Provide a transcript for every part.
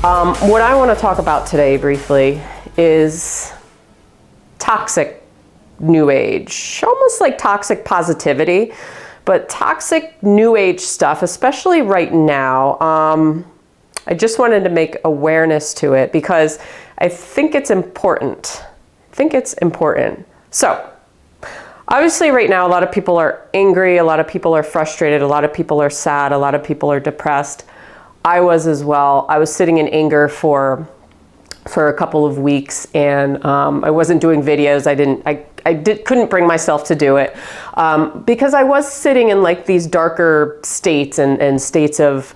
What I want to talk about today briefly is toxic new age, almost like toxic positivity, but toxic new age stuff, especially right now. I just wanted to make awareness to it because I think it's important. So, obviously right now a lot of people are angry, a lot of people are frustrated, a lot of people are sad, a lot of people are depressed. I was as well. I was sitting in anger for a couple of weeks, and I wasn't doing videos. I couldn't bring myself to do it because I was sitting in like these darker states and states of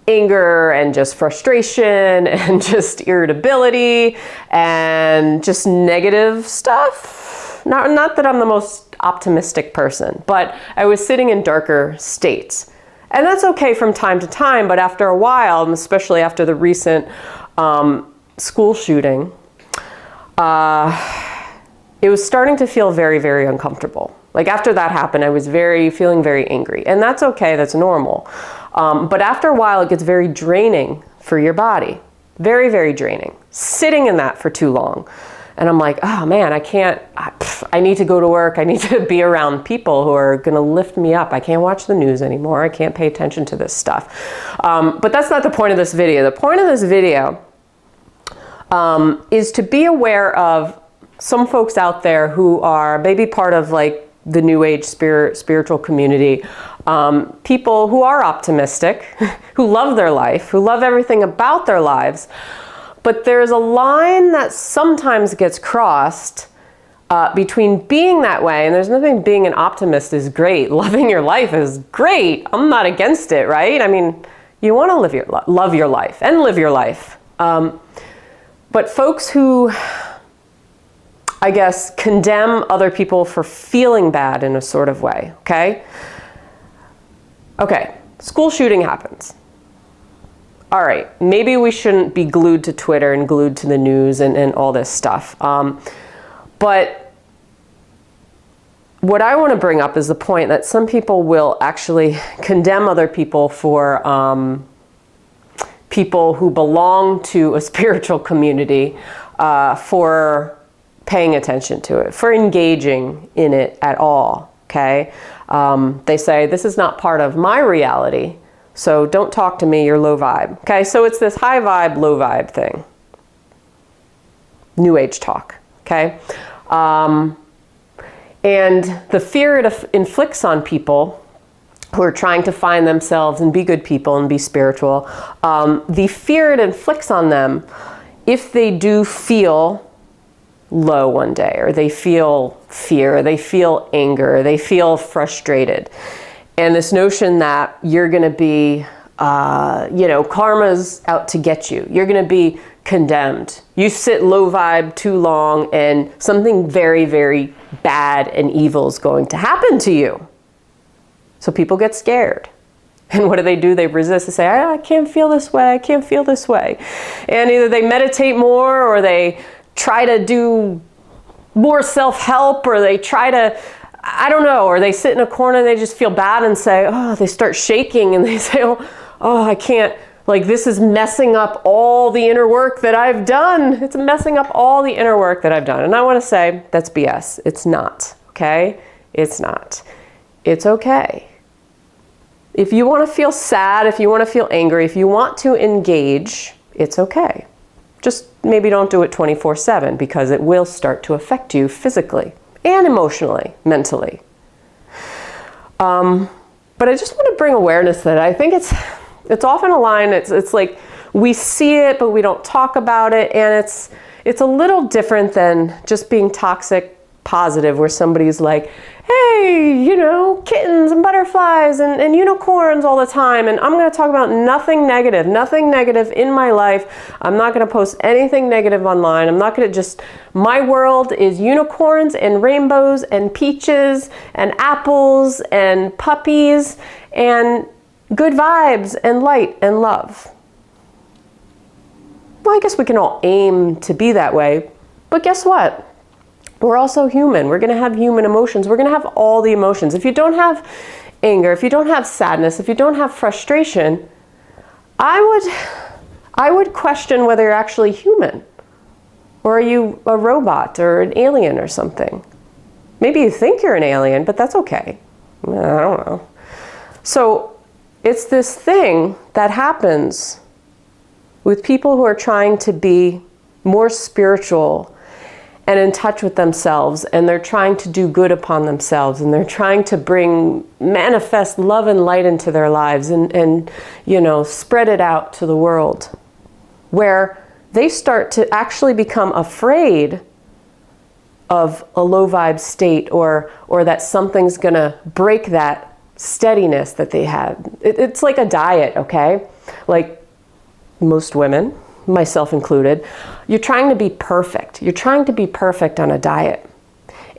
anger and just frustration and just irritability and just negative stuff. Not that I'm the most optimistic person, but I was sitting in darker states. And that's okay from time to time, but after a while, and especially after the recent school shooting, it was starting to feel very, very uncomfortable. Like after that happened, I was feeling very angry. And that's okay, that's normal. But after a while, it gets very draining for your body. Very, very draining. Sitting in that for too long. And I'm like, oh man, I need to go to work. I need to be around people who are gonna lift me up. I can't watch the news anymore. I can't pay attention to this stuff. But that's not the point of this video. The point of this video is to be aware of some folks out there who are maybe part of like the new age spiritual community, people who are optimistic, who love their life, who love everything about their lives. But there's a line that sometimes gets crossed between being that way, and there's nothing, being an optimist is great. Loving your life is great. I'm not against it, right? I mean, you want to love your life and live your life. But folks who, I guess, condemn other people for feeling bad in a sort of way, okay? Okay, school shooting happens. All right, maybe we shouldn't be glued to Twitter and glued to the news and all this stuff. But what I want to bring up is the point that some people will actually condemn other people for people who belong to a spiritual community for paying attention to it, for engaging in it at all, okay? They say, this is not part of my reality, so don't talk to me, you're low vibe. Okay, so it's this high vibe, low vibe thing. New age talk, okay? And the fear it inflicts on people who are trying to find themselves and be good people and be spiritual, the fear it inflicts on them if they do feel low one day, or they feel fear, or they feel anger, or they feel frustrated. And this notion that you're going to be, karma's out to get you. You're going to be condemned. You sit low vibe too long and something very, very bad and evil is going to happen to you. So people get scared. And what do? They resist. They say, I can't feel this way. I can't feel this way. And either they meditate more, or they try to do more self-help, or they try to, I don't know, or they sit in a corner and they just feel bad and say, oh, they start shaking and they say, oh, I can't, like this is messing up all the inner work that I've done. It's messing up all the inner work that I've done. And I want to say, that's BS. It's not, okay? It's not. It's okay. If you want to feel sad, if you want to feel angry, if you want to engage, it's okay. Just maybe don't do it 24/7 because it will start to affect you physically and emotionally, mentally. But I just want to bring awareness that I think it's often a line, it's like we see it, but we don't talk about it. And it's a little different than just being toxic positive, where somebody's like, hey, kittens and butterflies and unicorns all the time. And I'm going to talk about nothing negative in my life. I'm not going to post anything negative online. I'm not going to my world is unicorns and rainbows and peaches and apples and puppies and good vibes and light and love. Well, I guess we can all aim to be that way, but guess what? We're also human. We're going to have human emotions. We're going to have all the emotions. If you don't have anger, if you don't have sadness, if you don't have frustration, I would I would question whether you're actually human. Or are you a robot or an alien or something? Maybe you think you're an alien, but that's okay. I don't know. So it's this thing that happens with people who are trying to be more spiritual and in touch with themselves, and they're trying to do good upon themselves, and they're trying to manifest love and light into their lives and spread it out to the world, where they start to actually become afraid of a low vibe state or that something's gonna break that steadiness that they had. It's like a diet, okay? Like most women, myself included, you're trying to be perfect. You're trying to be perfect on a diet.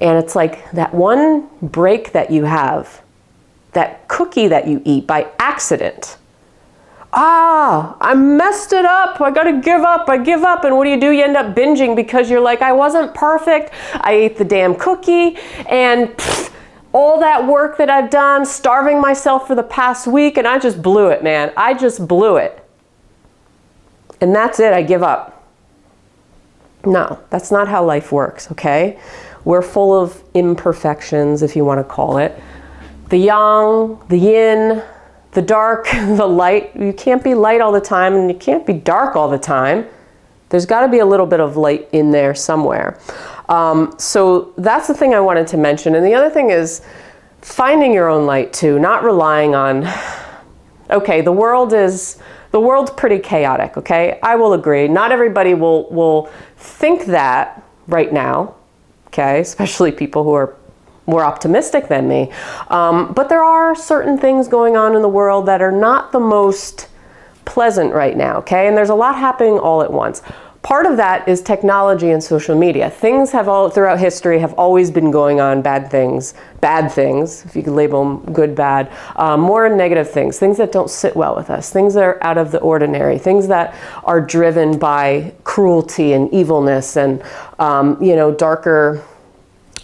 And it's like that one break that you have, that cookie that you eat by accident. I messed it up. I gotta give up. I give up. And what do? You end up binging because you're like, I wasn't perfect. I ate the damn cookie. And all that work that I've done, starving myself for the past week, and I just blew it, man. I just blew it. And that's it. I give up. No, that's not how life works, okay? We're full of imperfections, if you want to call it. The yang, the yin, the dark, the light. You can't be light all the time, and you can't be dark all the time. There's got to be a little bit of light in there somewhere. So that's the thing I wanted to mention. And the other thing is finding your own light too, not relying on, okay, the world's pretty chaotic, okay? I will agree. Not everybody will think that right now, okay? Especially people who are more optimistic than me. But there are certain things going on in the world that are not the most pleasant right now, okay? And there's a lot happening all at once. Part of that is technology and social media. Things have all throughout history have always been going on, bad things, if you could label them good, bad, more negative things that don't sit well with us, things that are out of the ordinary, things that are driven by cruelty and evilness and, darker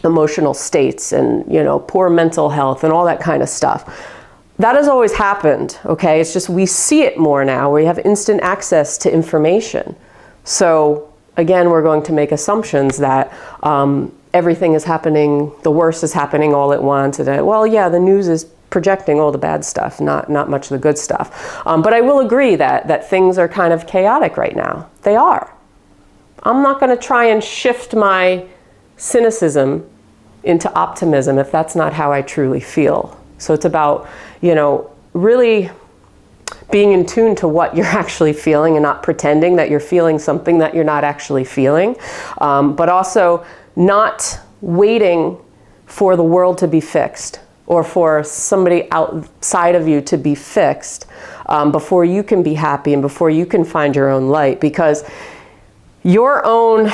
emotional states and, poor mental health and all that kind of stuff. That has always happened, okay? It's just we see it more now. We have instant access to information. So again, we're going to make assumptions that everything is happening, the worst is happening all at once. And the news is projecting all the bad stuff, not much of the good stuff. But I will agree that things are kind of chaotic right now. They are. I'm not going to try and shift my cynicism into optimism if that's not how I truly feel. So it's about, really being in tune to what you're actually feeling and not pretending that you're feeling something that you're not actually feeling. But also not waiting for the world to be fixed or for somebody outside of you to be fixed before you can be happy and before you can find your own light, because your own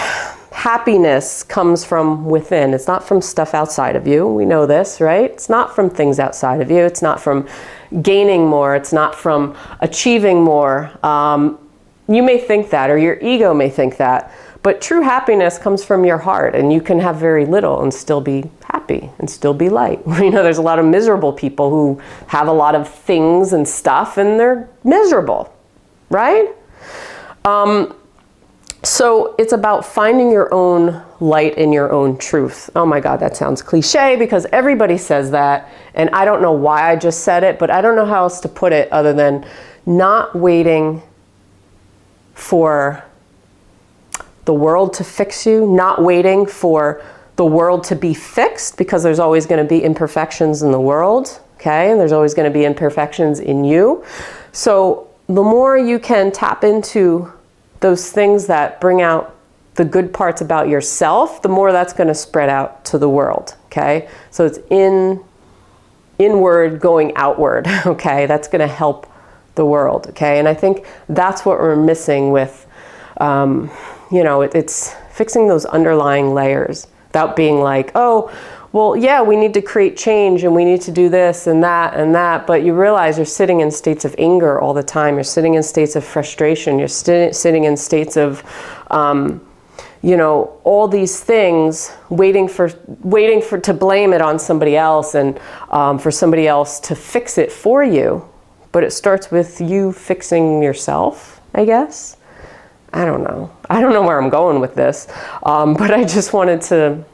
happiness comes from within. It's not from stuff outside of you. We know this, right? It's not from things outside of you. It's not from gaining more. It's not from achieving more. You may think that, or your ego may think that, but true happiness comes from your heart, and you can have very little and still be happy and still be light. There's a lot of miserable people who have a lot of things and stuff and they're miserable, right? So it's about finding your own light in your own truth. Oh my God, that sounds cliche because everybody says that. And I don't know why I just said it, but I don't know how else to put it other than not waiting for the world to fix you, not waiting for the world to be fixed, because there's always going to be imperfections in the world, okay? And there's always going to be imperfections in you. So the more you can tap into those things that bring out the good parts about yourself, the more that's going to spread out to the world, okay? So it's inward going outward, okay? That's going to help the world, okay? And I think that's what we're missing with, it's fixing those underlying layers without being like, oh, well, yeah, we need to create change and we need to do this and that, but you realize you're sitting in states of anger all the time. You're sitting in states of frustration. You're sitting in states of, all these things, waiting to blame it on somebody else and for somebody else to fix it for you. But it starts with you fixing yourself, I guess. I don't know. I don't know where I'm going with this, but I just wanted to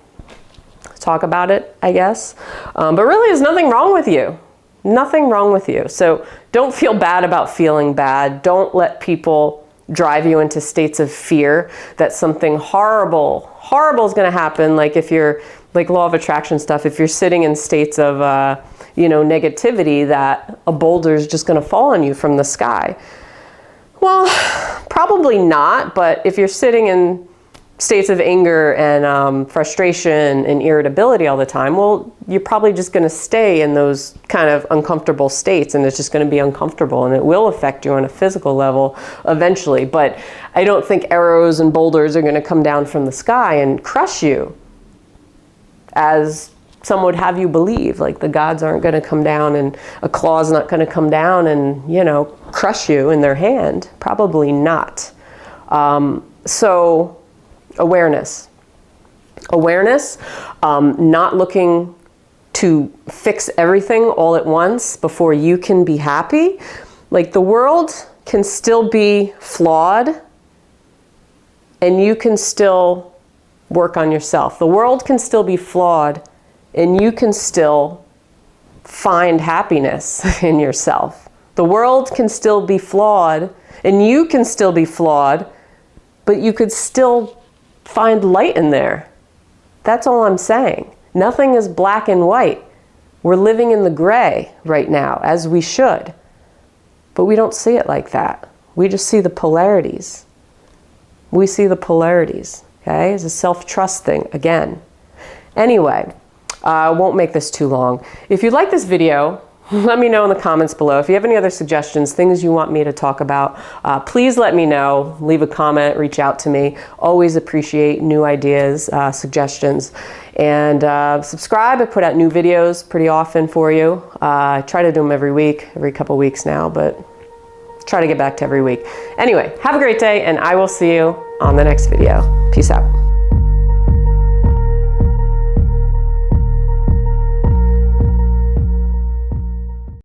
talk about it, I guess. But really, there's nothing wrong with you. Nothing wrong with you. So don't feel bad about feeling bad. Don't let people drive you into states of fear that something horrible is going to happen. Like if you're, like law of attraction stuff, if you're sitting in states of, negativity, that a boulder is just going to fall on you from the sky. Well, probably not, but if you're sitting in states of anger and frustration and irritability all the time, well, you're probably just going to stay in those kind of uncomfortable states, and it's just going to be uncomfortable, and it will affect you on a physical level eventually. But I don't think arrows and boulders are going to come down from the sky and crush you, as some would have you believe. Like the gods aren't going to come down, and a claw's not going to come down and, crush you in their hand. Probably not. So awareness, not looking to fix everything all at once before you can be happy. Like the world can still be flawed, and you can still work on yourself. The world can still be flawed, and you can still find happiness in yourself. The world can still be flawed, and you can still be flawed, but you could still find light in there. That's all I'm saying. Nothing is black and white. We're living in the gray right now, as we should. But we don't see it like that. We just see the polarities. We see the polarities, okay? It's a self-trust thing, again. Anyway, I won't make this too long. If you like this video, let me know in the comments below. If you have any other suggestions, things you want me to talk about, please let me know. Leave a comment, reach out to me. Always appreciate new ideas, suggestions. And subscribe. I put out new videos pretty often for you. I try to do them every week, every couple weeks now, but try to get back to every week. Anyway, have a great day, and I will see you on the next video. Peace out.